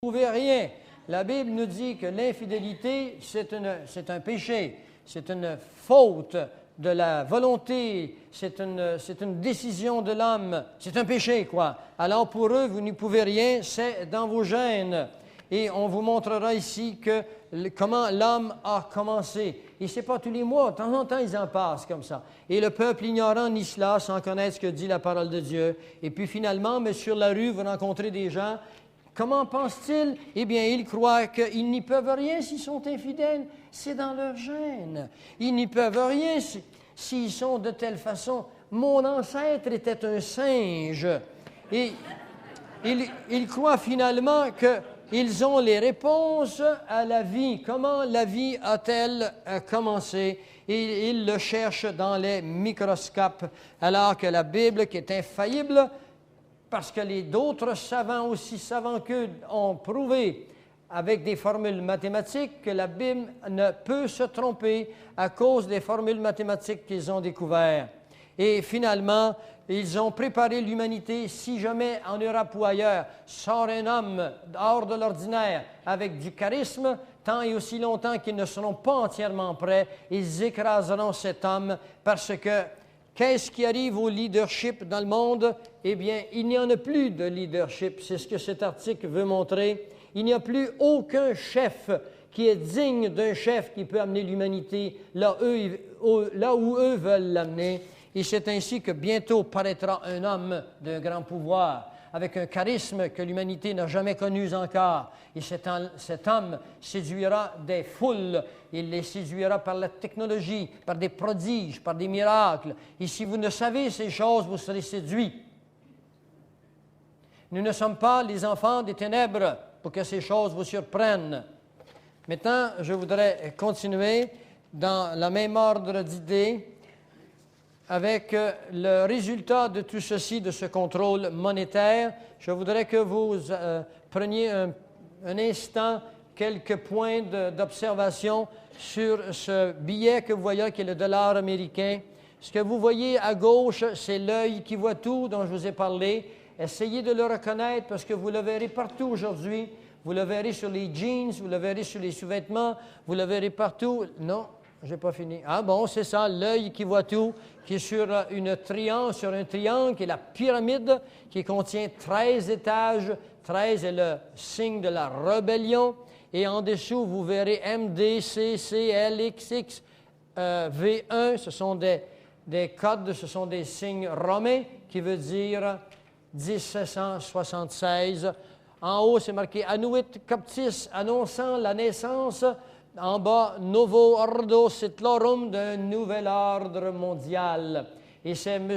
Vous ne pouvez rien. La Bible nous dit que l'infidélité, c'est un péché, c'est une faute de la volonté, c'est une décision de l'homme, c'est un péché, quoi. Alors pour eux, vous n'y pouvez rien, c'est dans vos gènes. Et on vous montrera ici comment l'homme a commencé. Et ce n'est pas tous les mois, de temps en temps, ils en passent comme ça. Et le peuple ignorant nie cela, sans connaître ce que dit la parole de Dieu. Et puis finalement, mais sur la rue, vous rencontrez des gens. Comment pensent-ils? Eh bien, ils croient qu'ils n'y peuvent rien s'ils sont infidèles. C'est dans leur gène. Ils n'y peuvent rien s'ils sont de telle façon. Mon ancêtre était un singe. Et ils croient finalement qu'ils ont les réponses à la vie. Comment la vie a-t-elle commencé? Et ils le cherchent dans les microscopes, alors que la Bible, qui est infaillible, parce que d'autres savants, aussi savants qu'eux, ont prouvé avec des formules mathématiques que la Bible ne peut se tromper à cause des formules mathématiques qu'ils ont découvertes. Et finalement, ils ont préparé l'humanité. Si jamais en Europe ou ailleurs sort un homme hors de l'ordinaire avec du charisme, tant et aussi longtemps qu'ils ne seront pas entièrement prêts, ils écraseront cet homme parce que qu'est-ce qui arrive au leadership dans le monde? Eh bien, il n'y en a plus de leadership. C'est ce que cet article veut montrer. Il n'y a plus aucun chef qui est digne d'un chef qui peut amener l'humanité là où eux veulent l'amener. Et c'est ainsi que bientôt paraîtra un homme d'un grand pouvoir, avec un charisme que l'humanité n'a jamais connu encore. Et cet homme séduira des foules. Il les séduira par la technologie, par des prodiges, par des miracles. Et si vous ne savez ces choses, vous serez séduits. Nous ne sommes pas les enfants des ténèbres pour que ces choses vous surprennent. Maintenant, je voudrais continuer dans le même ordre d'idées avec le résultat de tout ceci, de ce contrôle monétaire. Je voudrais que vous preniez un instant quelques points d'observation sur ce billet que vous voyez, qui est le dollar américain. Ce que vous voyez à gauche, c'est l'œil qui voit tout, dont je vous ai parlé. Essayez de le reconnaître parce que vous le verrez partout aujourd'hui. Vous le verrez sur les jeans, vous le verrez sur les sous-vêtements, vous le verrez partout. Non, je n'ai pas fini. Ah bon, c'est ça, l'œil qui voit tout, qui est sur un triangle, qui est la pyramide, qui contient 13 étages. 13 est le signe de la rébellion. Et en dessous, vous verrez MD, CC, LXX, V1. Ce sont des codes, ce sont des signes romains qui veut dire 1776. En haut, c'est marqué Annuit Coptis, annonçant la naissance. En bas, Novo Ordo Seclorum, d'un nouvel ordre mondial. Et c'est M.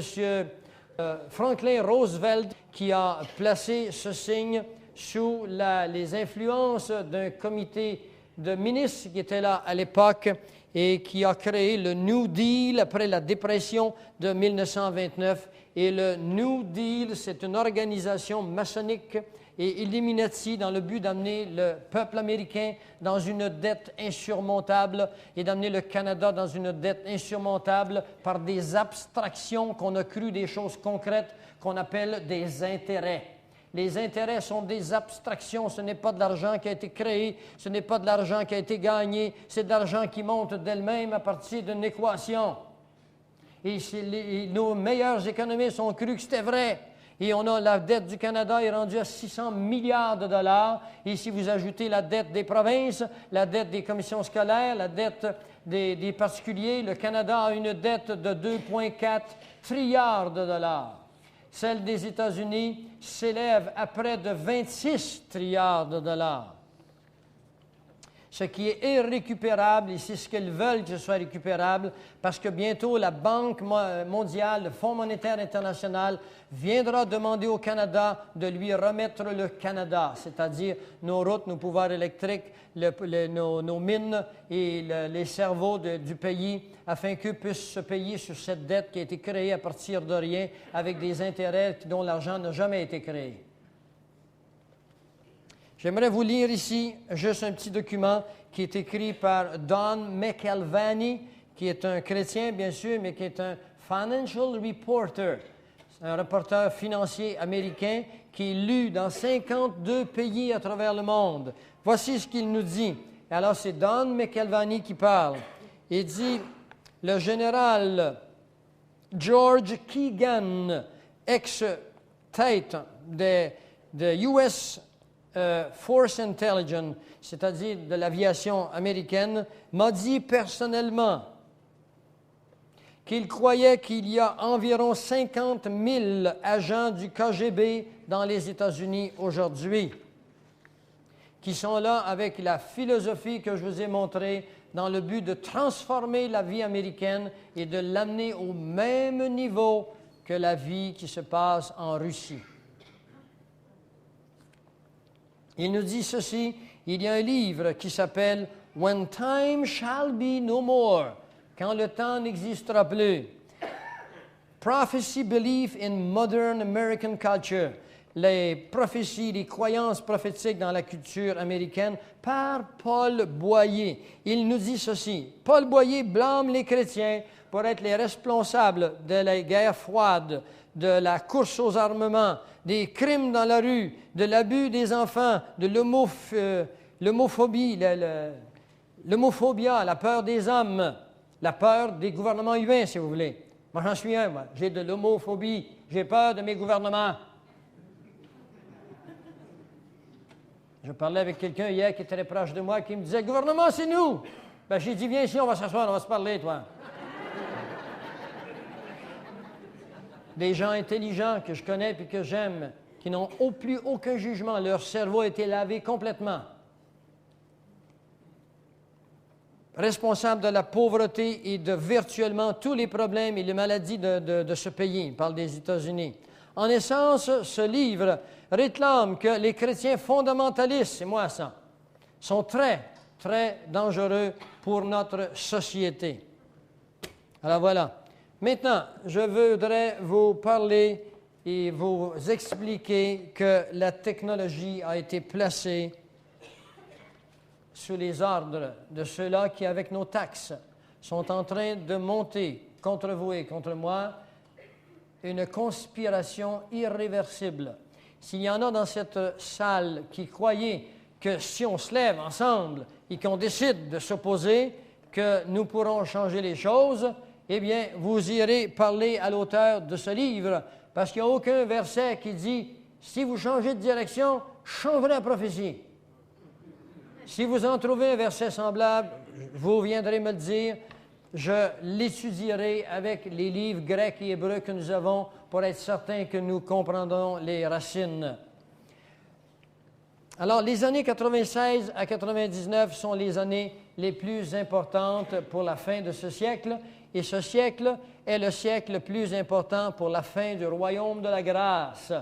Franklin Roosevelt qui a placé ce signe sous les influences d'un comité de ministres qui était là à l'époque et qui a créé le New Deal après la dépression de 1929. Et le New Deal, c'est une organisation maçonnique et Illuminati dans le but d'amener le peuple américain dans une dette insurmontable et d'amener le Canada dans une dette insurmontable par des abstractions qu'on a crues des choses concrètes qu'on appelle des intérêts. Les intérêts sont des abstractions, ce n'est pas de l'argent qui a été créé, ce n'est pas de l'argent qui a été gagné, c'est de l'argent qui monte d'elle-même à partir d'une équation. Et nos meilleurs économistes ont cru que c'était vrai. Et la dette du Canada est rendue à 600 milliards de dollars. Et si vous ajoutez la dette des provinces, la dette des commissions scolaires, la dette des particuliers, le Canada a une dette de 2,4 trilliards de dollars. Celle des États-Unis s'élève à près de 26 trilliards de dollars. Ce qui est irrécupérable, et c'est ce qu'ils veulent que ce soit récupérable, parce que bientôt la Banque mondiale, le Fonds monétaire international, viendra demander au Canada de lui remettre le Canada, c'est-à-dire nos routes, nos pouvoirs électriques, nos mines et les cerveaux du pays, afin qu'eux puissent se payer sur cette dette qui a été créée à partir de rien, avec des intérêts dont l'argent n'a jamais été créé. J'aimerais vous lire ici juste un petit document qui est écrit par Don McElvaney, qui est un chrétien, bien sûr, mais qui est un financial reporter. un reporter financier américain qui est lu dans 52 pays à travers le monde. Voici ce qu'il nous dit. Alors, c'est Don McElvaney qui parle. Il dit, le général George Keegan, ex-tête de US Force Intelligence, c'est-à-dire de l'aviation américaine, m'a dit personnellement qu'il croyait qu'il y a environ 50 000 agents du KGB dans les États-Unis aujourd'hui, qui sont là avec la philosophie que je vous ai montrée dans le but de transformer la vie américaine et de l'amener au même niveau que la vie qui se passe en Russie. Il nous dit ceci, il y a un livre qui s'appelle « When Time Shall Be No More », quand le temps n'existera plus. Prophecy Belief in Modern American Culture, les prophéties, les croyances prophétiques dans la culture américaine, par Paul Boyer. Il nous dit ceci, Paul Boyer blâme les chrétiens pour être les responsables de la guerre froide, de la course aux armements, des crimes dans la rue, de l'abus des enfants, de l'homophobie, l'homophobia, la peur des hommes, la peur des gouvernements humains, si vous voulez. Moi, j'en suis un, moi. J'ai de l'homophobie. J'ai peur de mes gouvernements. Je parlais avec quelqu'un hier qui était très proche de moi, qui me disait « Le gouvernement, c'est nous! » Ben, j'ai dit « Viens ici, on va s'asseoir, on va se parler, toi. » Des gens intelligents que je connais et que j'aime, qui n'ont plus aucun jugement. Leur cerveau a été lavé complètement. Responsable de la pauvreté et de virtuellement tous les problèmes et les maladies de ce pays. Il parle des États-Unis. En essence, ce livre réclame que les chrétiens fondamentalistes, c'est moi ça, sont très, très dangereux pour notre société. Alors voilà. Maintenant, je voudrais vous parler et vous expliquer que la technologie a été placée sous les ordres de ceux-là qui, avec nos taxes, sont en train de monter contre vous et contre moi une conspiration irréversible. S'il y en a dans cette salle qui croyaient que si on se lève ensemble et qu'on décide de s'opposer, que nous pourrons changer les choses, eh bien, vous irez parler à l'auteur de ce livre, parce qu'il n'y a aucun verset qui dit « Si vous changez de direction, changerez la prophétie. » Si vous en trouvez un verset semblable, vous viendrez me le dire. Je l'étudierai avec les livres grecs et hébreux que nous avons pour être certain que nous comprendrons les racines. Alors, les années 96 à 99 sont les années les plus importantes pour la fin de ce siècle, et ce siècle est le siècle le plus important pour la fin du royaume de la grâce.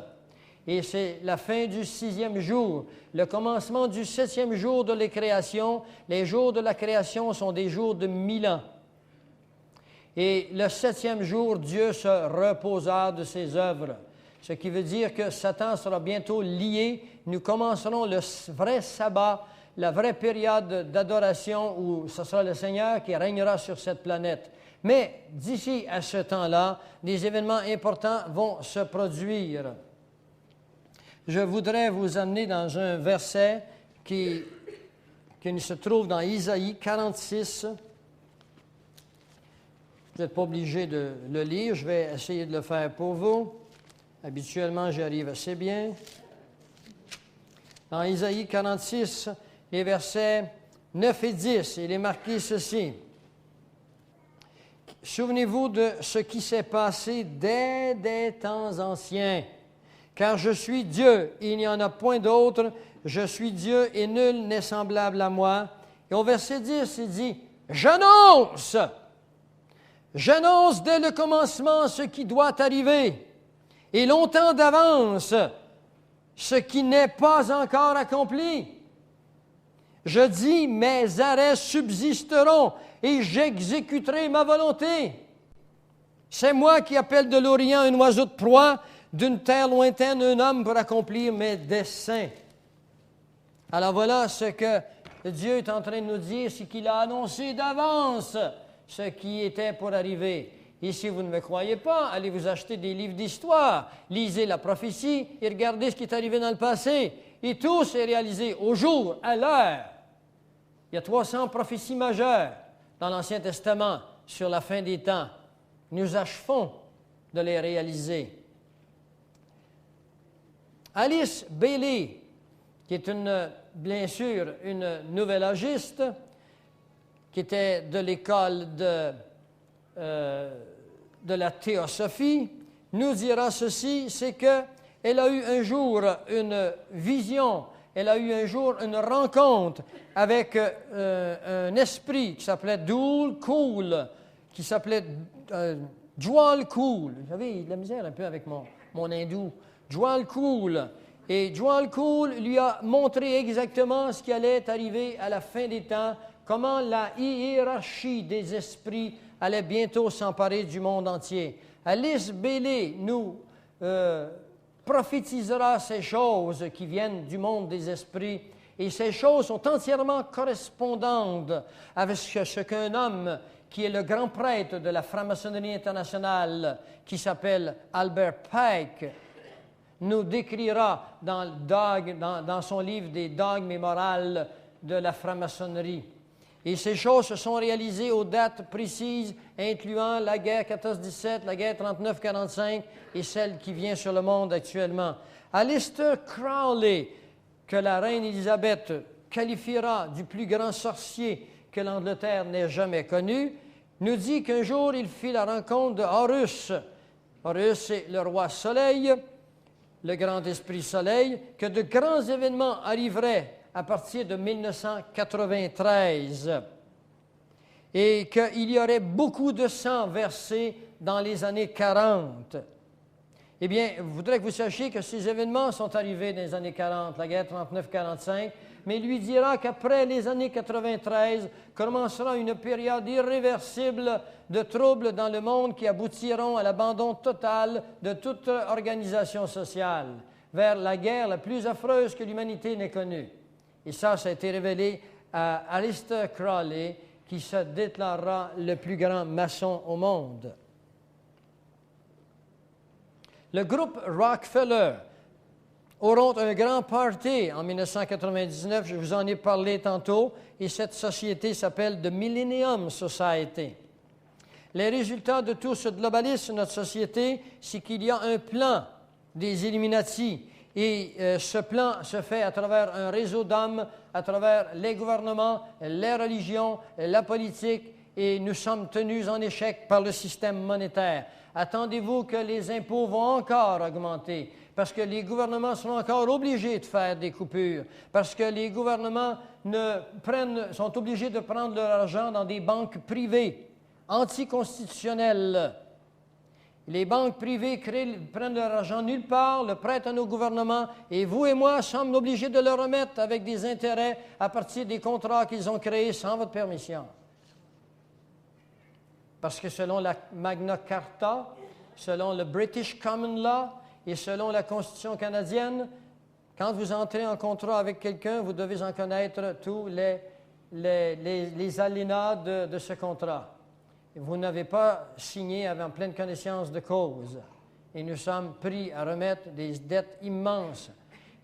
Et c'est la fin du 6e jour, le commencement du 7e jour de la création. Les jours de la création sont des jours de 1000 ans. Et le 7e jour, Dieu se reposa de ses œuvres. Ce qui veut dire que Satan sera bientôt lié. Nous commencerons le vrai sabbat, la vraie période d'adoration où ce sera le Seigneur qui régnera sur cette planète. Mais d'ici à ce temps-là, des événements importants vont se produire. Je voudrais vous amener dans un verset qui se trouve dans Isaïe 46. Vous n'êtes pas obligé de le lire, je vais essayer de le faire pour vous. Habituellement, j'y arrive assez bien. Dans Isaïe 46, les versets 9 et 10, il est marqué ceci. Souvenez-vous de ce qui s'est passé dès des temps anciens. Car je suis Dieu, et il n'y en a point d'autre. Je suis Dieu, et nul n'est semblable à moi. Et au verset 10, il dit, « J'annonce dès le commencement ce qui doit arriver, et longtemps d'avance ce qui n'est pas encore accompli. Je dis, mes arrêts subsisteront, et j'exécuterai ma volonté. C'est moi qui appelle de l'Orient un oiseau de proie, d'une terre lointaine, un homme pour accomplir mes desseins. » Alors voilà ce que Dieu est en train de nous dire, c'est qu'il a annoncé d'avance ce qui était pour arriver. Et si vous ne me croyez pas, allez vous acheter des livres d'histoire, lisez la prophétie et regardez ce qui est arrivé dans le passé. Et tout s'est réalisé au jour, à l'heure. Il y a 300 prophéties majeures dans l'Ancien Testament sur la fin des temps. Nous achevons de les réaliser. Alice Bailey, qui est bien sûr une nouvelle-âgiste, qui était de l'école de la théosophie, nous dira ceci, c'est qu'elle a eu un jour une vision, elle a eu un jour une rencontre avec un esprit qui s'appelait Djwal Khul, qui s'appelait Djwal Khul. Vous savez, il y a de la misère un peu avec mon hindou. Djwal Khul. Et Djwal Khul lui a montré exactement ce qui allait arriver à la fin des temps, comment la hiérarchie des esprits allait bientôt s'emparer du monde entier. Alice Bailey nous prophétisera ces choses qui viennent du monde des esprits, et ces choses sont entièrement correspondantes avec ce qu'un homme qui est le grand prêtre de la franc-maçonnerie internationale, qui s'appelle Albert Pike, nous décrira dans son livre des dogmes et morales de la franc-maçonnerie. Et ces choses se sont réalisées aux dates précises, incluant la guerre 14-17, la guerre 39-45 et celle qui vient sur le monde actuellement. Aleister Crowley, que la reine Élisabeth qualifiera du plus grand sorcier que l'Angleterre n'ait jamais connu, nous dit qu'un jour il fit la rencontre de Horus. Horus, c'est le roi Soleil, le grand esprit Soleil, que de grands événements arriveraient à partir de 1993 et qu'il y aurait beaucoup de sang versé dans les années 40. Eh bien, je voudrais que vous sachiez que ces événements sont arrivés dans les années 40, la guerre 39-45, mais il lui dira qu'après les années 93 commencera une période irréversible de troubles dans le monde qui aboutiront à l'abandon total de toute organisation sociale, vers la guerre la plus affreuse que l'humanité n'ait connue. Et ça a été révélé à Aleister Crowley, qui se déclarera le plus grand maçon au monde. Le groupe Rockefeller auront un grand party en 1999, je vous en ai parlé tantôt, et cette société s'appelle The Millennium Society. Les résultats de tout ce globalisme de notre société, c'est qu'il y a un plan des Illuminati. Et ce plan se fait à travers un réseau d'hommes, à travers les gouvernements, les religions, la politique, et nous sommes tenus en échec par le système monétaire. Attendez-vous que les impôts vont encore augmenter, parce que les gouvernements seront encore obligés de faire des coupures, parce que les gouvernements sont obligés de prendre leur argent dans des banques privées, anticonstitutionnelles. Les banques privées prennent leur argent nulle part, le prêtent à nos gouvernements, et vous et moi sommes obligés de le remettre avec des intérêts à partir des contrats qu'ils ont créés sans votre permission. Parce que selon la Magna Carta, selon le British Common Law et selon la Constitution canadienne, quand vous entrez en contrat avec quelqu'un, vous devez en connaître tous les alinéas de ce contrat. Vous n'avez pas signé en pleine connaissance de cause. Et nous sommes pris à remettre des dettes immenses.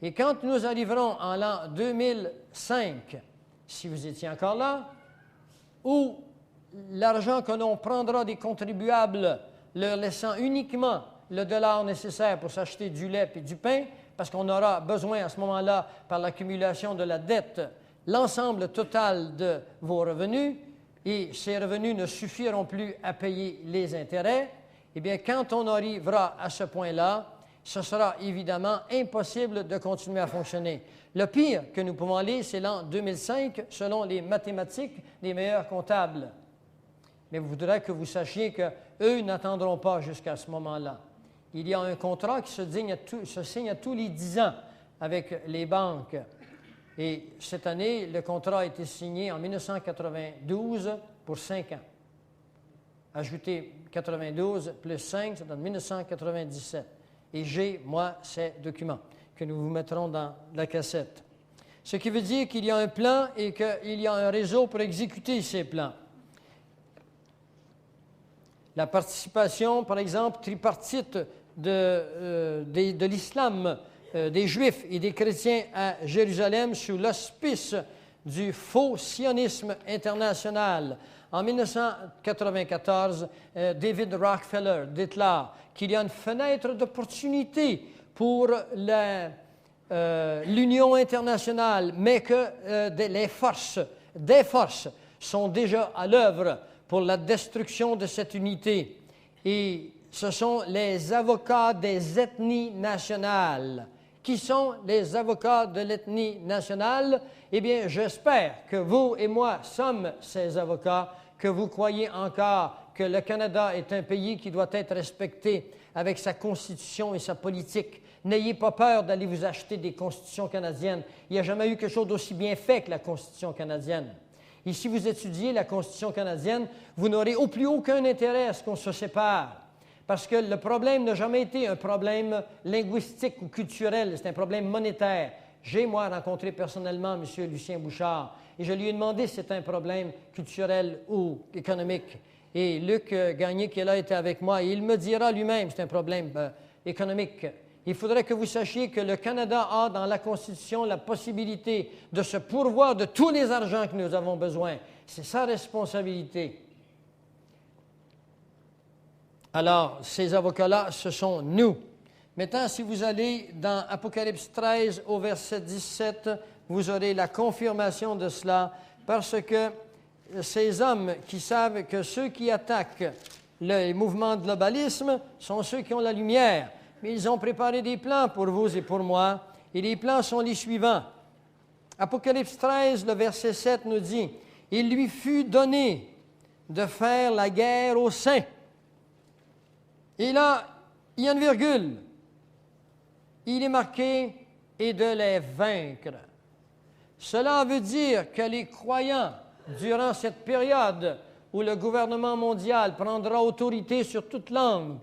Et quand nous arriverons en l'an 2005, si vous étiez encore là, où l'argent que l'on prendra des contribuables, leur laissant uniquement le dollar nécessaire pour s'acheter du lait et du pain, parce qu'on aura besoin à ce moment-là, par l'accumulation de la dette, l'ensemble total de vos revenus, et ces revenus ne suffiront plus à payer les intérêts, eh bien, quand on arrivera à ce point-là, ce sera évidemment impossible de continuer à fonctionner. Le pire que nous pouvons aller, c'est l'an 2005, selon les mathématiques des meilleurs comptables. Mais je voudrais que vous sachiez qu'eux n'attendront pas jusqu'à ce moment-là. Il y a un contrat qui se signe à tous les 10 ans avec les banques. Et cette année, le contrat a été signé en 1992 pour 5 ans. Ajoutez 92 plus 5, ça donne 1997. Et j'ai, moi, ces documents que nous vous mettrons dans la cassette. Ce qui veut dire qu'il y a un plan et qu'il y a un réseau pour exécuter ces plans. la participation, par exemple, tripartite de l'islam, des Juifs et des chrétiens à Jérusalem sous l'auspice du faux sionisme international. En 1994, David Rockefeller déclare qu'il y a une fenêtre d'opportunité pour l'Union internationale, mais que des forces sont déjà à l'œuvre pour la destruction de cette unité. Et ce sont les avocats des ethnies nationales. Qui sont les avocats de l'ethnie nationale? Eh bien, j'espère que vous et moi sommes ces avocats, que vous croyez encore que le Canada est un pays qui doit être respecté avec sa constitution et sa politique. N'ayez pas peur d'aller vous acheter des constitutions canadiennes. Il n'y a jamais eu quelque chose d'aussi bien fait que la constitution canadienne. Et si vous étudiez la constitution canadienne, vous n'aurez au plus aucun intérêt à ce qu'on se sépare. Parce que le problème n'a jamais été un problème linguistique ou culturel, c'est un problème monétaire. J'ai, moi, rencontré personnellement M. Lucien Bouchard et je lui ai demandé si c'était un problème culturel ou économique. Et Luc Gagné, qui est là, était avec moi et il me dira lui-même que c'est un problème économique. Il faudrait que vous sachiez que le Canada a dans la Constitution la possibilité de se pourvoir de tous les argents que nous avons besoin. C'est sa responsabilité. Alors, ces avocats-là, ce sont nous. Maintenant, si vous allez dans Apocalypse 13 au verset 17, vous aurez la confirmation de cela, parce que ces hommes qui savent que ceux qui attaquent le mouvement de globalisme sont ceux qui ont la lumière, mais ils ont préparé des plans pour vous et pour moi, et les plans sont les suivants. Apocalypse 13, le verset 7 nous dit, « Il lui fut donné de faire la guerre aux saints. » Et là, il y a une virgule. Il est marqué « et de les vaincre ». Cela veut dire que les croyants, durant cette période où le gouvernement mondial prendra autorité sur toute langue,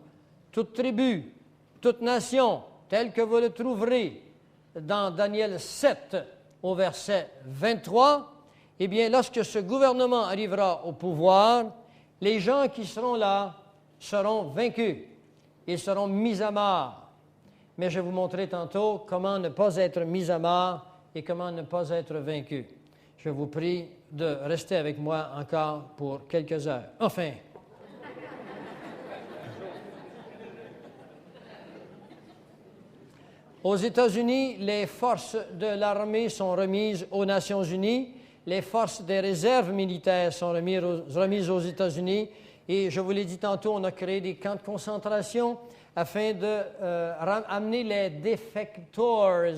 toute tribu, toute nation, tel que vous le trouverez dans Daniel 7 au verset 23, eh bien, lorsque ce gouvernement arrivera au pouvoir, les gens qui seront là seront vaincus. Ils seront mis à mort. Mais je vais vous montrer tantôt comment ne pas être mis à mort et comment ne pas être vaincu. Je vous prie de rester avec moi encore pour quelques heures. Enfin. Aux États-Unis, les forces de l'armée sont remises aux Nations unies. Les forces des réserves militaires sont remises aux États-Unis. Et je vous l'ai dit tantôt, on a créé des camps de concentration afin d'amener les defectors.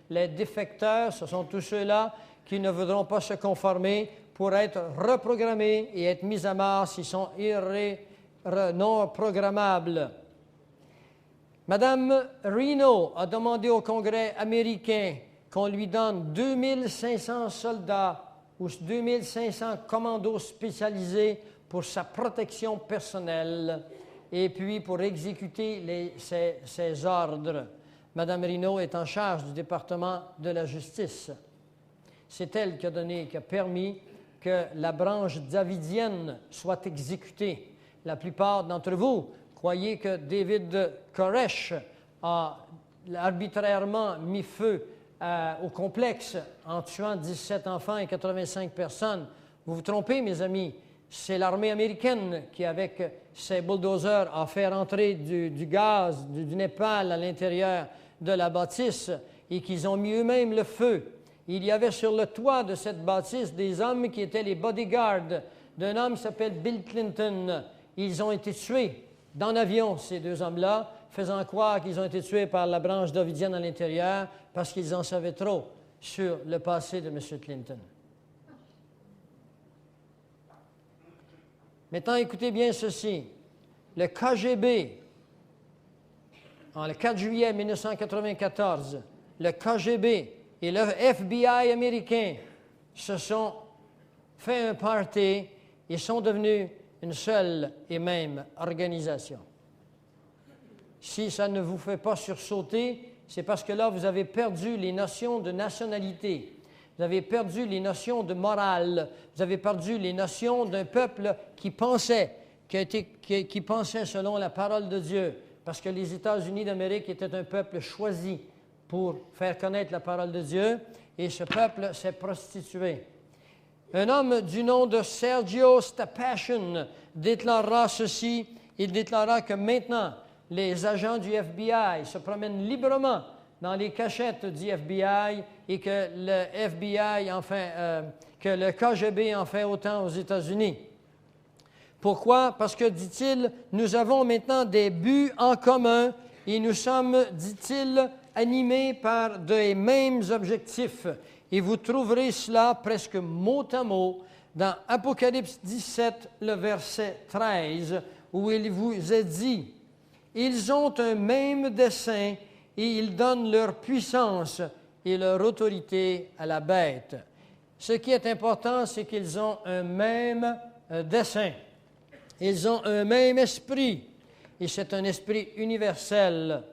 Les défecteurs, ce sont tous ceux-là qui ne voudront pas se conformer pour être reprogrammés et être mis à mort s'ils sont non programmables. Madame Reno a demandé au Congrès américain qu'on lui donne 2500 soldats ou 2500 commandos spécialisés pour sa protection personnelle et puis pour exécuter ses ordres. Madame Reno est en charge du département de la justice. C'est elle qui a permis que la branche davidienne soit exécutée. La plupart d'entre vous croyez que David Koresh a arbitrairement mis feu au complexe en tuant 17 enfants et 85 personnes. Vous vous trompez, mes amis. C'est l'armée américaine qui, avec ses bulldozers, a fait rentrer du gaz, du Népal à l'intérieur de la bâtisse et qu'ils ont mis eux-mêmes le feu. Il y avait sur le toit de cette bâtisse des hommes qui étaient les bodyguards d'un homme qui s'appelle Bill Clinton. Ils ont été tués dans l'avion, ces deux hommes-là, faisant croire qu'ils ont été tués par la branche davidienne à l'intérieur parce qu'ils en savaient trop sur le passé de M. Clinton. Maintenant, écoutez bien ceci. Le KGB, le 4 juillet 1994, le KGB et le FBI américain se sont fait un party et sont devenus une seule et même organisation. Si ça ne vous fait pas sursauter, c'est parce que là, vous avez perdu les notions de nationalité. Vous avez perdu les notions de morale. Vous avez perdu les notions d'un peuple qui pensait qui pensait selon la parole de Dieu, parce que les États-Unis d'Amérique étaient un peuple choisi pour faire connaître la parole de Dieu, et ce peuple s'est prostitué. Un homme du nom de Sergio Stapashin déclara ceci. Il déclara que maintenant, les agents du FBI se promènent librement dans les cachettes du FBI et que le FBI que le KGB en fait autant aux États-Unis. Pourquoi? Parce que, dit-il, nous avons maintenant des buts en commun et nous sommes, dit-il, animés par des mêmes objectifs. Et vous trouverez cela presque mot à mot dans Apocalypse 17, le verset 13, où il vous est dit, « Ils ont un même dessein et ils donnent leur puissance et leur autorité à la bête. » Ce qui est important, c'est qu'ils ont un même dessein. Ils ont un même esprit, et c'est un esprit universel.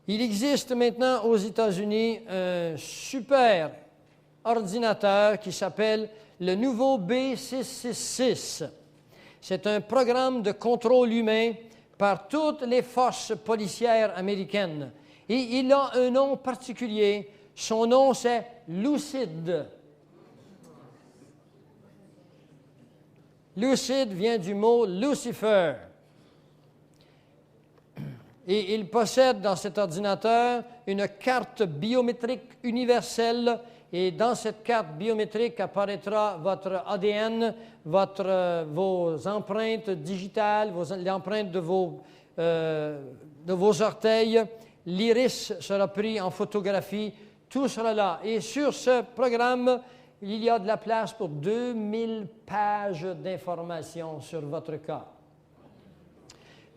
Il existe maintenant aux États-Unis un super ordinateur qui s'appelle le nouveau B666. C'est un programme de contrôle humain par toutes les forces policières américaines. Et il a un nom particulier. Son nom, c'est Lucid. Lucid vient du mot Lucifer. Et il possède dans cet ordinateur une carte biométrique universelle. Et dans cette carte biométrique apparaîtra votre ADN, vos empreintes digitales, l'empreinte de vos orteils. L'iris sera pris en photographie. Tout sera là. Et sur ce programme, il y a de la place pour 2000 pages d'informations sur votre cas.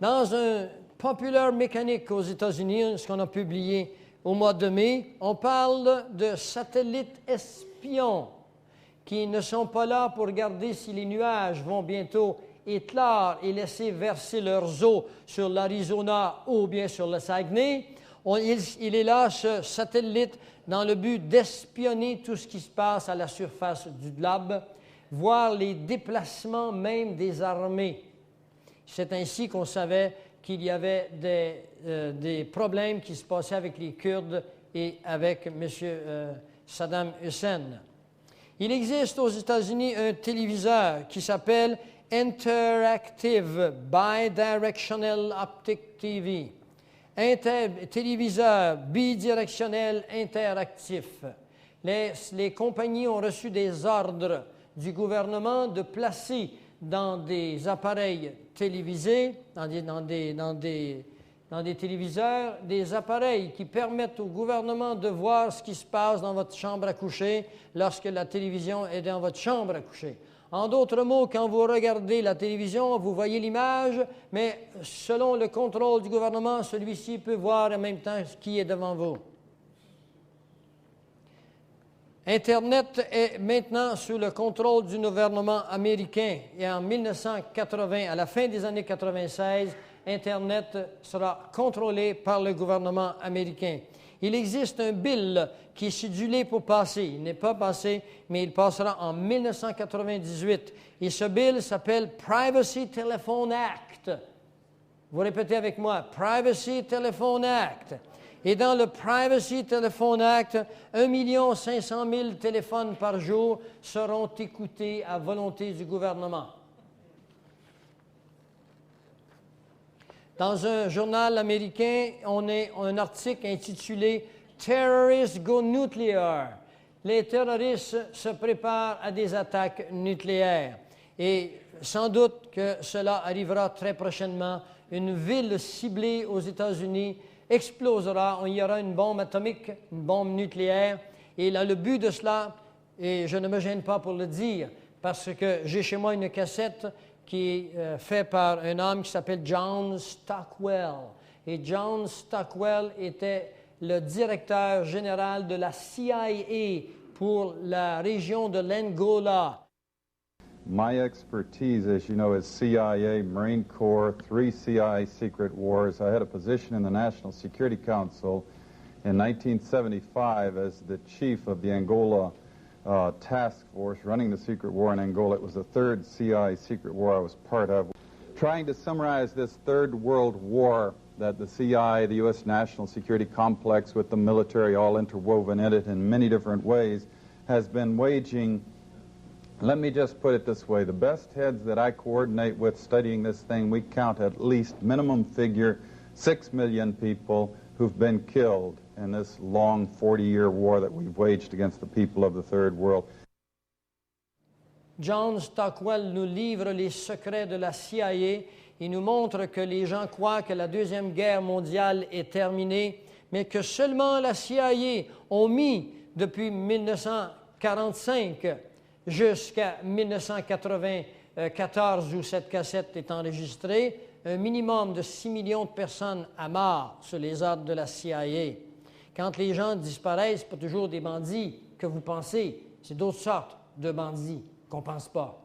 Dans un Popular Mechanic aux États-Unis, ce qu'on a publié au mois de mai, on parle de satellites espions qui ne sont pas là pour regarder si les nuages vont bientôt éclore et laisser verser leurs eaux sur l'Arizona ou bien sur le Saguenay. Il est là, ce satellite, dans le but d'espionner tout ce qui se passe à la surface du globe, voir les déplacements même des armées. C'est ainsi qu'on savait qu'il y avait des problèmes qui se passaient avec les Kurdes et avec M. Saddam Hussein. Il existe aux États-Unis un téléviseur qui s'appelle Interactive Bidirectional Optic TV. Téléviseur bidirectionnel interactif. Les compagnies ont reçu des ordres du gouvernement de placer dans des appareils télévisés, dans des téléviseurs, des appareils qui permettent au gouvernement de voir ce qui se passe dans votre chambre à coucher lorsque la télévision est dans votre chambre à coucher. En d'autres mots, quand vous regardez la télévision, vous voyez l'image, mais selon le contrôle du gouvernement, celui-ci peut voir en même temps ce qui est devant vous. Internet est maintenant sous le contrôle du gouvernement américain et en 1980, à la fin des années 96, Internet sera contrôlé par le gouvernement américain. Il existe un bill qui est cédulé pour passer. Il n'est pas passé, mais il passera en 1998. Et ce bill s'appelle Privacy Telephone Act. Vous répétez avec moi, Privacy Telephone Act. Et dans le Privacy Telephone Act, 1 500 000 téléphones par jour seront écoutés à volonté du gouvernement. Dans un journal américain, on a un article intitulé « Terrorists go nuclear ». Les terroristes se préparent à des attaques nucléaires. Et sans doute que cela arrivera très prochainement. Une ville ciblée aux États-Unis explosera. Il y aura une bombe atomique, une bombe nucléaire. Et là, le but de cela, et je ne me gêne pas pour le dire, parce que j'ai chez moi une cassette qui est fait par un homme qui s'appelle John Stockwell. Et John Stockwell était le directeur général de la CIA pour la région de l'Angola. My expertise, as you know, is CIA, Marine Corps, 3 CIA secret wars. I had a position in the National Security Council in 1975 as the chief of the Angola task force running the secret war in Angola. It was the third CIA secret war I was part of. Trying to summarize this third world war that the CIA, the U.S. national security complex with the military all interwoven in it in many different ways, has been waging. Let me just put it this way. The best heads that I coordinate with studying this thing, we count at least minimum figure 6 million people who've been killed in this long 40-year war that we've waged against the people of the third world. John Stockwell nous livre les secrets de la CIA et nous montre que les gens croient que la Deuxième Guerre mondiale est terminée, mais que seulement la CIA ont mis depuis 1945 jusqu'à 1994 où cette cassette est enregistrée, un minimum de 6 millions de personnes à mort sur les ordres de la CIA. Quand les gens disparaissent, ce n'est pas toujours des bandits que vous pensez, c'est d'autres sortes de bandits qu'on ne pense pas.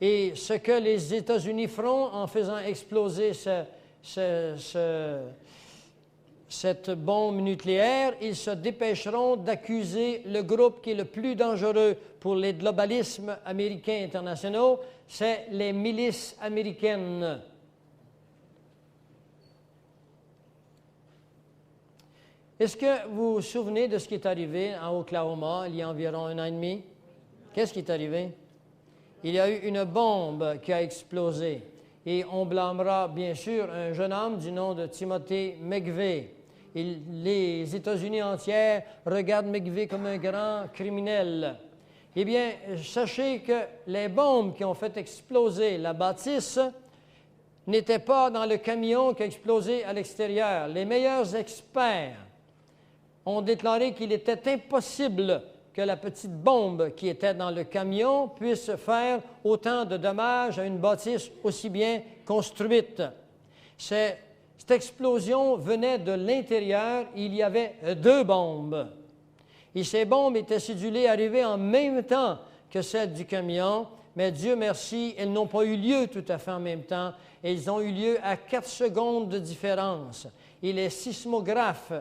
Et ce que les États-Unis feront en faisant exploser cette bombe nucléaire, ils se dépêcheront d'accuser le groupe qui est le plus dangereux pour les globalismes américains internationaux, c'est les milices américaines. Est-ce que vous vous souvenez de ce qui est arrivé en Oklahoma il y a environ 1 an et demi? Qu'est-ce qui est arrivé? Il y a eu une bombe qui a explosé et on blâmera bien sûr un jeune homme du nom de Timothy McVeigh. Les États-Unis entiers regardent McVeigh comme un grand criminel. Eh bien, sachez que les bombes qui ont fait exploser la bâtisse n'étaient pas dans le camion qui a explosé à l'extérieur. Les meilleurs experts ont déclaré qu'il était impossible que la petite bombe qui était dans le camion puisse faire autant de dommages à une bâtisse aussi bien construite. Cette explosion venait de l'intérieur. Il y avait 2 bombes. Et ces bombes étaient cédulées arriver en même temps que celles du camion, mais Dieu merci, elles n'ont pas eu lieu tout à fait en même temps. Elles ont eu lieu à 4 secondes de différence. Et les sismographes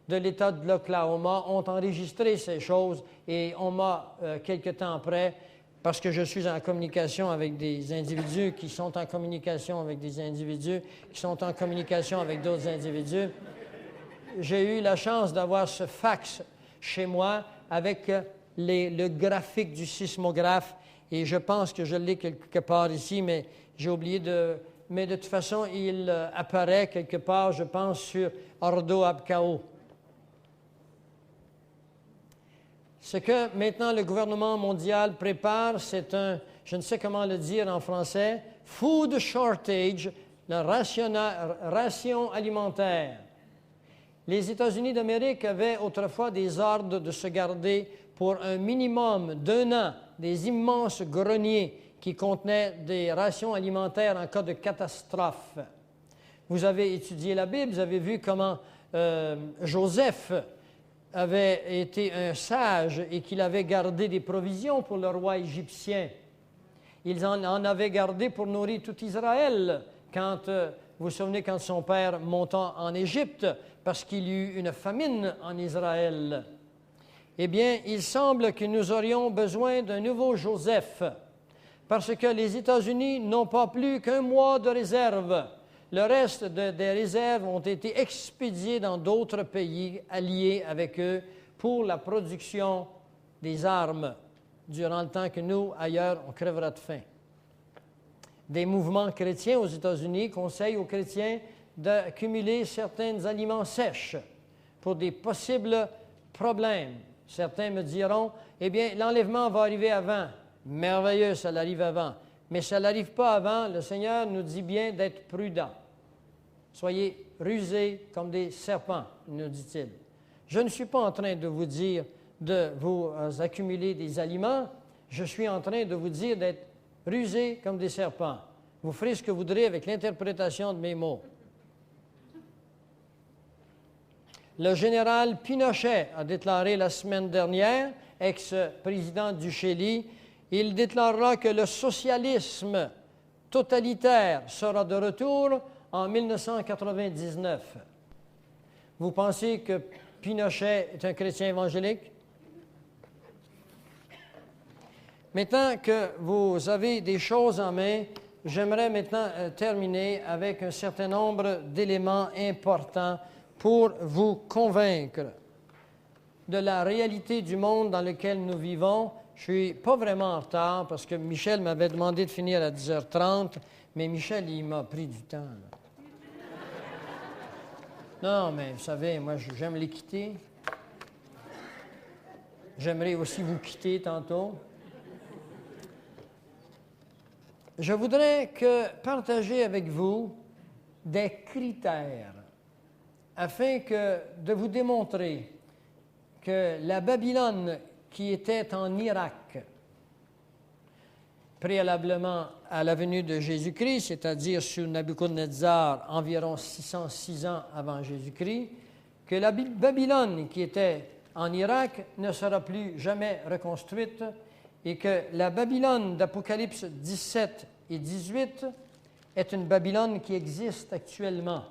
de l'État de l'Oklahoma ont enregistré ces choses et on m'a, quelque temps après, parce que je suis en communication avec des individus qui sont en communication avec des individus qui sont en communication avec d'autres individus, j'ai eu la chance d'avoir ce fax chez moi avec le graphique du sismographe et je pense que je l'ai quelque part ici, mais j'ai oublié de... Mais de toute façon, il apparaît quelque part, je pense, sur Ordo Ab Chao. Ce que maintenant le gouvernement mondial prépare, c'est un, je ne sais comment le dire en français, food shortage, la ration alimentaire. Les États-Unis d'Amérique avaient autrefois des ordres de se garder pour un minimum d'1 an des immenses greniers qui contenaient des rations alimentaires en cas de catastrophe. Vous avez étudié la Bible, vous avez vu comment Joseph avait été un sage et qu'il avait gardé des provisions pour le roi égyptien. Il en avait gardé pour nourrir tout Israël quand, vous vous souvenez, quand son père monta en Égypte parce qu'il y eut une famine en Israël. Eh bien, il semble que nous aurions besoin d'un nouveau Joseph parce que les États-Unis n'ont pas plus qu'1 mois de réserve. Le reste des réserves ont été expédiées dans d'autres pays alliés avec eux pour la production des armes durant le temps que nous, ailleurs, on crèvera de faim. Des mouvements chrétiens aux États-Unis conseillent aux chrétiens d'accumuler certains aliments sèches pour des possibles problèmes. Certains me diront, eh bien, l'enlèvement va arriver avant. Merveilleux, ça l'arrive avant. Mais ça n'arrive pas avant. Le Seigneur nous dit bien d'être prudents. Soyez rusés comme des serpents, nous dit-il. Je ne suis pas en train de vous dire de vous accumuler des aliments. Je suis en train de vous dire d'être rusés comme des serpents. Vous ferez ce que vous voudrez avec l'interprétation de mes mots. Le général Pinochet a déclaré la semaine dernière, ex-président du Chili, il déclarera que le socialisme totalitaire sera de retour en 1999. Vous pensez que Pinochet est un chrétien évangélique? Maintenant que vous avez des choses en main, j'aimerais maintenant terminer avec un certain nombre d'éléments importants pour vous convaincre de la réalité du monde dans lequel nous vivons. Je ne suis pas vraiment en retard parce que Michel m'avait demandé de finir à 10h30, mais Michel, il m'a pris du temps, là. Non, mais vous savez, moi, j'aime les quitter. J'aimerais aussi vous quitter tantôt. Je voudrais partager avec vous des critères afin de vous démontrer que la Babylone qui était en Irak préalablement à la venue de Jésus-Christ, c'est-à-dire sous Nabuchodonosor environ 606 ans avant Jésus-Christ, que la Babylone qui était en Irak ne sera plus jamais reconstruite et que la Babylone d'Apocalypse 17 et 18 est une Babylone qui existe actuellement.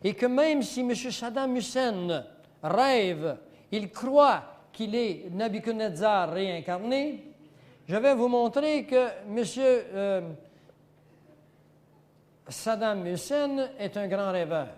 Et que même si M. Saddam Hussein rêve, il croit qu'il est Nabuchodonosor réincarné, je vais vous montrer que M. Saddam Hussein est un grand rêveur.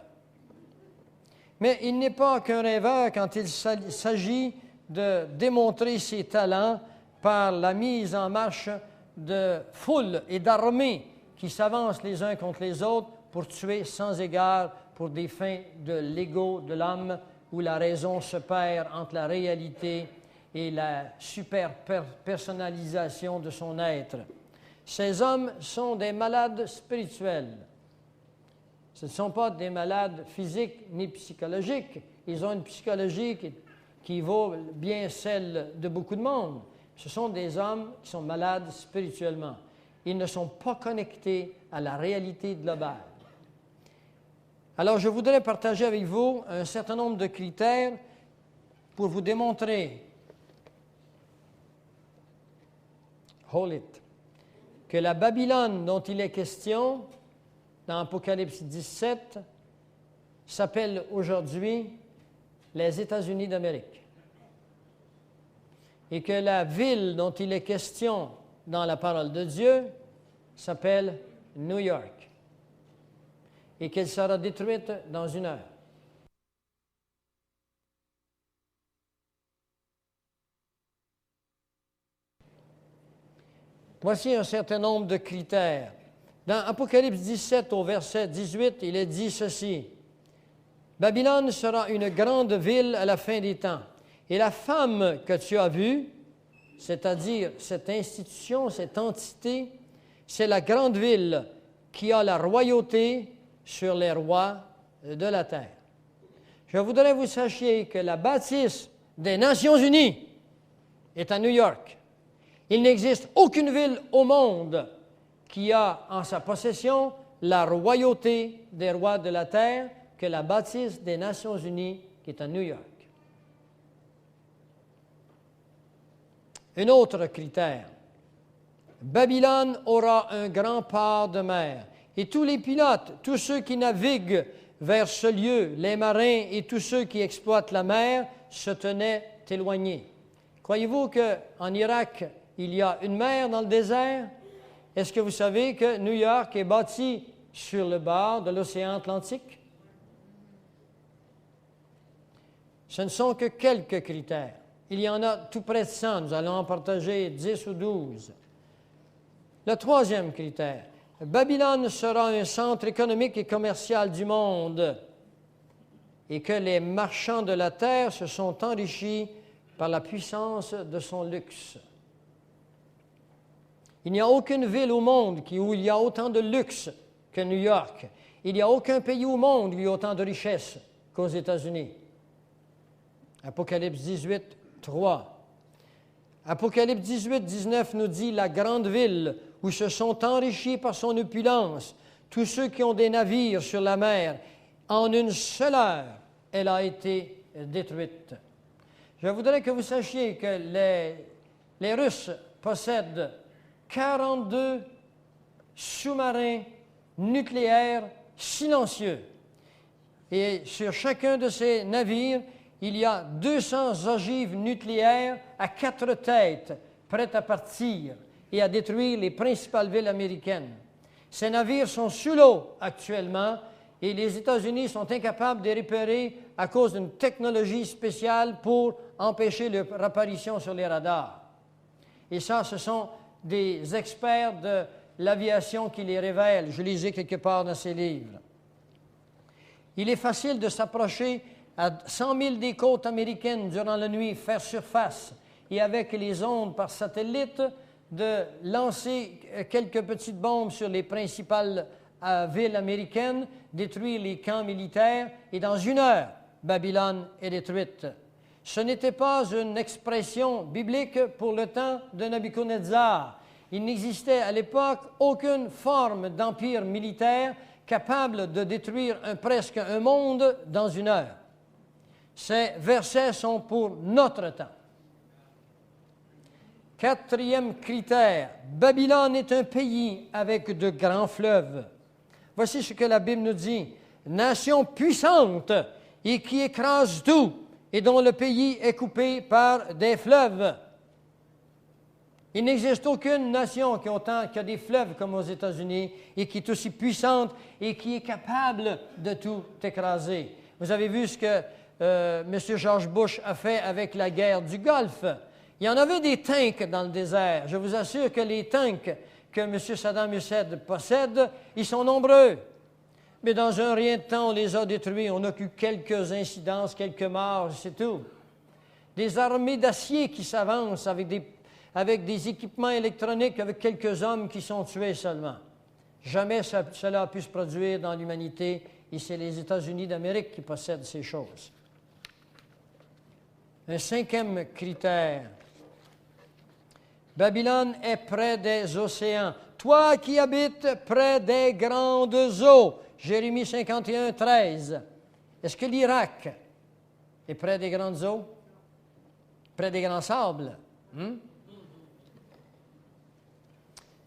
Mais il n'est pas qu'un rêveur quand il s'agit de démontrer ses talents par la mise en marche de foules et d'armées qui s'avancent les uns contre les autres pour tuer sans égard pour des fins de l'ego de l'homme où la raison se perd entre la réalité et la super-personnalisation de son être. Ces hommes sont des malades spirituels. Ce ne sont pas des malades physiques ni psychologiques. Ils ont une psychologie qui vaut bien celle de beaucoup de monde. Ce sont des hommes qui sont malades spirituellement. Ils ne sont pas connectés à la réalité globale. Alors, je voudrais partager avec vous un certain nombre de critères pour vous démontrer que la Babylone dont il est question dans Apocalypse 17 s'appelle aujourd'hui les États-Unis d'Amérique. Et que la ville dont il est question dans la parole de Dieu s'appelle New York. Et qu'elle sera détruite dans 1 heure. Voici un certain nombre de critères. Dans Apocalypse 17, au verset 18, il est dit ceci. « Babylone sera une grande ville à la fin des temps. Et la femme que tu as vue, c'est-à-dire cette institution, cette entité, c'est la grande ville qui a la royauté sur les rois de la terre. » Je voudrais que vous sachiez que la bâtisse des Nations unies est à New York. Il n'existe aucune ville au monde qui a en sa possession la royauté des rois de la terre que la bâtisse des Nations unies qui est à New York. Un autre critère. Babylone aura un grand port de mer. Et tous les pilotes, tous ceux qui naviguent vers ce lieu, les marins et tous ceux qui exploitent la mer, se tenaient éloignés. Croyez-vous qu'en Irak, il y a une mer dans le désert? Est-ce que vous savez que New York est bâti sur le bord de l'océan Atlantique? Ce ne sont que quelques critères. Il y en a tout près de 100. Nous allons en partager 10 ou 12. Le troisième critère. Babylone sera un centre économique et commercial du monde et que les marchands de la terre se sont enrichis par la puissance de son luxe. Il n'y a aucune ville au monde où il y a autant de luxe que New York. Il n'y a aucun pays au monde où il y a autant de richesses qu'aux États-Unis. Apocalypse 18, 3. Apocalypse 18, 19 nous dit « La grande ville où se sont enrichis par son opulence tous ceux qui ont des navires sur la mer, en une seule heure, elle a été détruite. » Je voudrais que vous sachiez que les Russes possèdent 42 sous-marins nucléaires silencieux. Et sur chacun de ces navires, il y a 200 ogives nucléaires à 4 têtes, prêtes à partir et à détruire les principales villes américaines. Ces navires sont sous l'eau actuellement et les États-Unis sont incapables de les repérer à cause d'une technologie spéciale pour empêcher leur apparition sur les radars. Et ça, ce sont des experts de l'aviation qui les révèlent. Je les ai quelque part dans ces livres. Il est facile de s'approcher à 100 000 des côtes américaines durant la nuit, faire surface, et avec les ondes par satellite, de lancer quelques petites bombes sur les principales villes américaines, détruire les camps militaires, et dans 1 heure, Babylone est détruite. Ce n'était pas une expression biblique pour le temps de Nabuchodonosor. Il n'existait à l'époque aucune forme d'empire militaire capable de détruire presque un monde dans 1 heure. Ces versets sont pour notre temps. 4e critère, Babylone est un pays avec de grands fleuves. Voici ce que la Bible nous dit. Nation puissante et qui écrase tout et dont le pays est coupé par des fleuves. Il n'existe aucune nation qui a des fleuves comme aux États-Unis et qui est aussi puissante et qui est capable de tout écraser. Vous avez vu ce que M. George Bush a fait avec la guerre du Golfe. Il y en avait des tanks dans le désert. Je vous assure que les tanks que M. Saddam Hussein possède, ils sont nombreux. Mais dans un rien de temps, on les a détruits. On n'a eu quelques incidences, quelques morts, c'est tout. Des armées d'acier qui s'avancent avec des équipements électroniques, avec quelques hommes qui sont tués seulement. Jamais cela a pu se produire dans l'humanité, et c'est les États-Unis d'Amérique qui possèdent ces choses. Un 5e critère. Babylone est près des océans. Toi qui habites près des grandes eaux. Jérémie 51, 13. Est-ce que l'Irak est près des grandes eaux? Près des grands sables?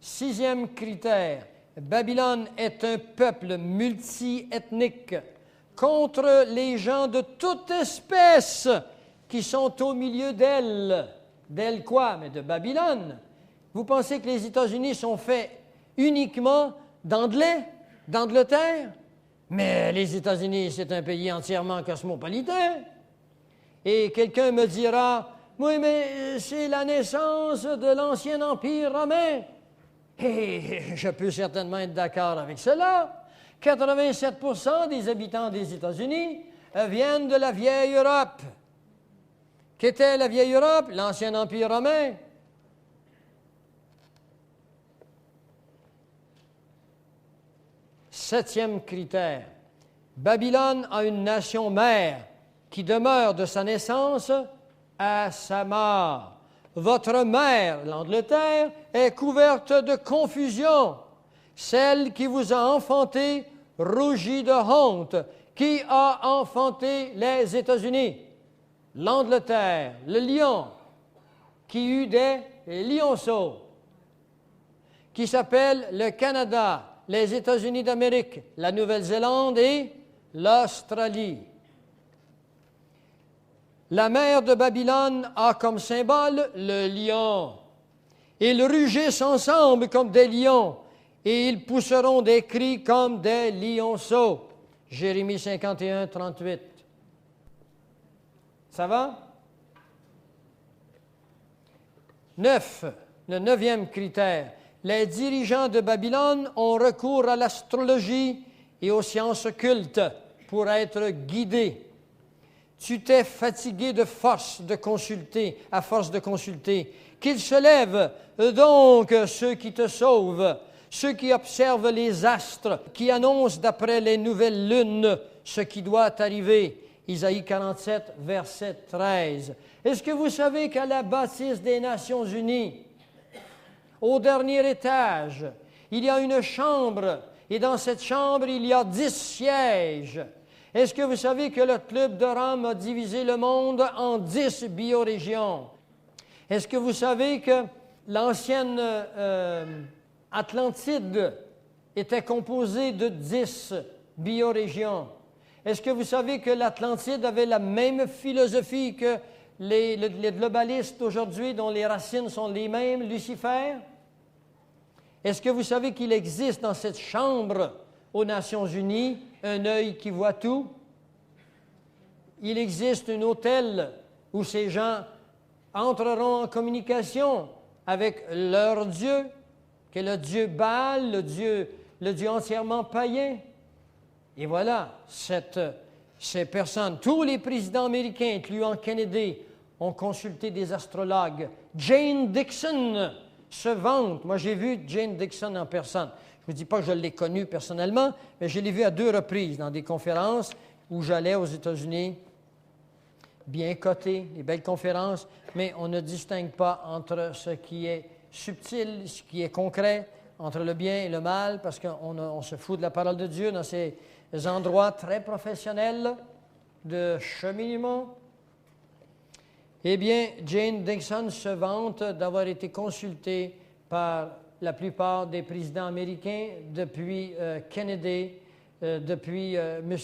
6e critère. Babylone est un peuple multiethnique contre les gens de toute espèce qui sont au milieu d'elle. D'elle quoi? Mais de Babylone. Vous pensez que les États-Unis sont faits uniquement d'Angleterre? Mais les États-Unis, c'est un pays entièrement cosmopolitain. Et quelqu'un me dira, oui, mais c'est la naissance de l'ancien empire romain. Et je peux certainement être d'accord avec cela. 87% des habitants des États-Unis viennent de la vieille Europe. Qu'était la vieille Europe? L'ancien empire romain. Septième critère. Babylone a une nation mère qui demeure de sa naissance à sa mort. Votre mère, l'Angleterre, est couverte de confusion. Celle qui vous a enfanté rougit de honte. Qui a enfanté les États-Unis? L'Angleterre, le lion, qui eut des lionceaux, qui s'appelle le Canada, les États-Unis d'Amérique, la Nouvelle-Zélande et l'Australie. La mère de Babylone a comme symbole le lion. Ils rugissent ensemble comme des lions, et ils pousseront des cris comme des lionceaux. Jérémie 51, 38. Ça va? 9. Le 9e critère. Les dirigeants de Babylone ont recours à l'astrologie et aux sciences occultes pour être guidés. Tu t'es fatigué à force de consulter. Qu'ils se lèvent donc ceux qui te sauvent, ceux qui observent les astres, qui annoncent d'après les nouvelles lunes ce qui doit arriver. Isaïe 47, verset 13. Est-ce que vous savez qu'à la bâtisse des Nations unies, au dernier étage, il y a une chambre, et dans cette chambre, il y a 10 sièges. Est-ce que vous savez que le Club de Rome a divisé le monde en 10 biorégions? Est-ce que vous savez que l'ancienne Atlantide était composée de 10 biorégions? Est-ce que vous savez que l'Atlantide avait la même philosophie que les globalistes d'aujourd'hui, dont les racines sont les mêmes, Lucifer? Est-ce que vous savez qu'il existe dans cette chambre aux Nations Unies un œil qui voit tout? Il existe un hôtel où ces gens entreront en communication avec leur Dieu, qui est le Dieu Baal, le Dieu entièrement païen. Et voilà, ces personnes, tous les présidents américains, incluant Kennedy, ont consulté des astrologues. Jane Dixon se vante. Moi, j'ai vu Jane Dixon en personne. Je ne vous dis pas que je l'ai connue personnellement, mais je l'ai vue à 2 reprises dans des conférences où j'allais aux États-Unis. Bien cotées, des belles conférences, mais on ne distingue pas entre ce qui est subtil, ce qui est concret, entre le bien et le mal, parce qu'on se fout de la parole de Dieu dans ces endroits très professionnels de cheminement. Eh bien, Jane Dixon se vante d'avoir été consultée par la plupart des présidents américains depuis Kennedy, depuis M.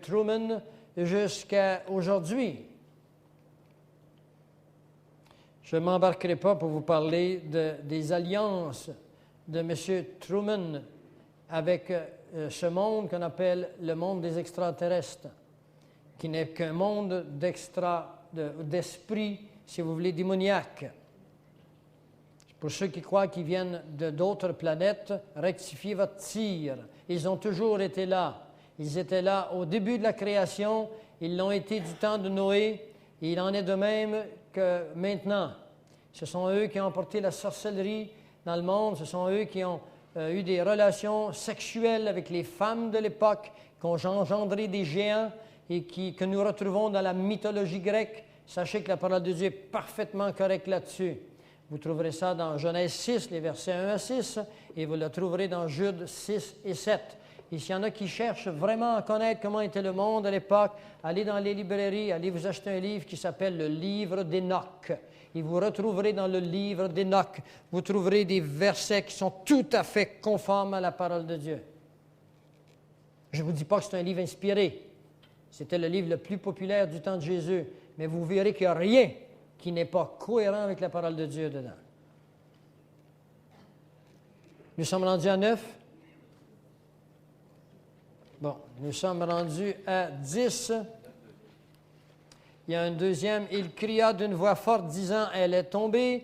Truman, jusqu'à aujourd'hui. Je ne m'embarquerai pas pour vous parler des alliances de M. Truman avec ce monde qu'on appelle le monde des extraterrestres, qui n'est qu'un monde d'esprit, si vous voulez, démoniaque. Pour ceux qui croient qu'ils viennent d'autres planètes, rectifiez votre tir. Ils ont toujours été là. Ils étaient là au début de la création, ils l'ont été du temps de Noé, et il en est de même que maintenant. Ce sont eux qui ont emporté la sorcellerie dans le monde, ce sont eux qui ont eu des relations sexuelles avec les femmes de l'époque, qui ont engendré des géants et que nous retrouvons dans la mythologie grecque. Sachez que la parole de Dieu est parfaitement correcte là-dessus. Vous trouverez ça dans Genèse 6, les versets 1 à 6, et vous le trouverez dans Jude 6 et 7. Et s'il y en a qui cherchent vraiment à connaître comment était le monde à l'époque, allez dans les librairies, allez vous acheter un livre qui s'appelle le livre d'Enoch. Et vous retrouverez dans le livre d'Enoch, vous trouverez des versets qui sont tout à fait conformes à la parole de Dieu. Je ne vous dis pas que c'est un livre inspiré. C'était le livre le plus populaire du temps de Jésus. Mais vous verrez qu'il n'y a rien qui n'est pas cohérent avec la parole de Dieu dedans. Nous sommes rendus à 9. Bon, nous sommes rendus à 10. Il y a un deuxième. Il cria d'une voix forte, disant, « Elle est tombée,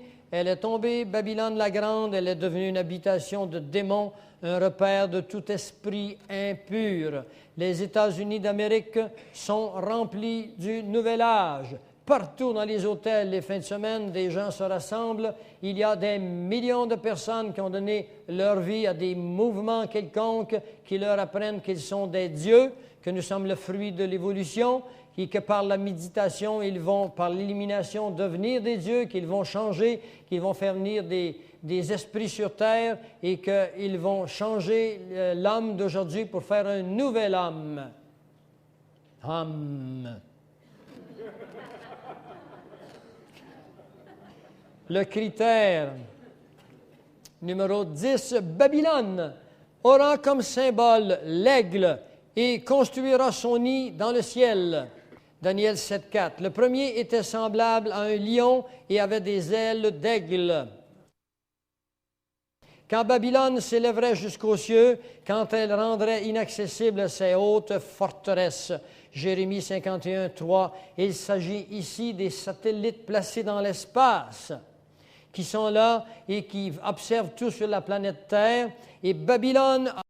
Babylone la grande, elle est devenue une habitation de démons, un repère de tout esprit impur. Les États-Unis d'Amérique sont remplis du nouvel âge. Partout dans les hôtels, les fins de semaine, des gens se rassemblent. Il y a des millions de personnes qui ont donné leur vie à des mouvements quelconques qui leur apprennent qu'ils sont des dieux, que nous sommes le fruit de l'évolution, et que par la méditation, ils vont, par l'élimination, devenir des dieux, qu'ils vont changer, qu'ils vont faire venir des esprits sur terre et qu'ils vont changer l'homme d'aujourd'hui pour faire un nouvel homme. Le critère numéro 10, Babylone aura comme symbole l'aigle et construira son nid dans le ciel. Daniel 7,4. Le premier était semblable à un lion et avait des ailes d'aigle. Quand Babylone s'élèverait jusqu'aux cieux, quand elle rendrait inaccessibles ses hautes forteresses. Jérémie 51, 3. Il s'agit ici des satellites placés dans l'espace, qui sont là et qui observent tout sur la planète Terre. Et Babylone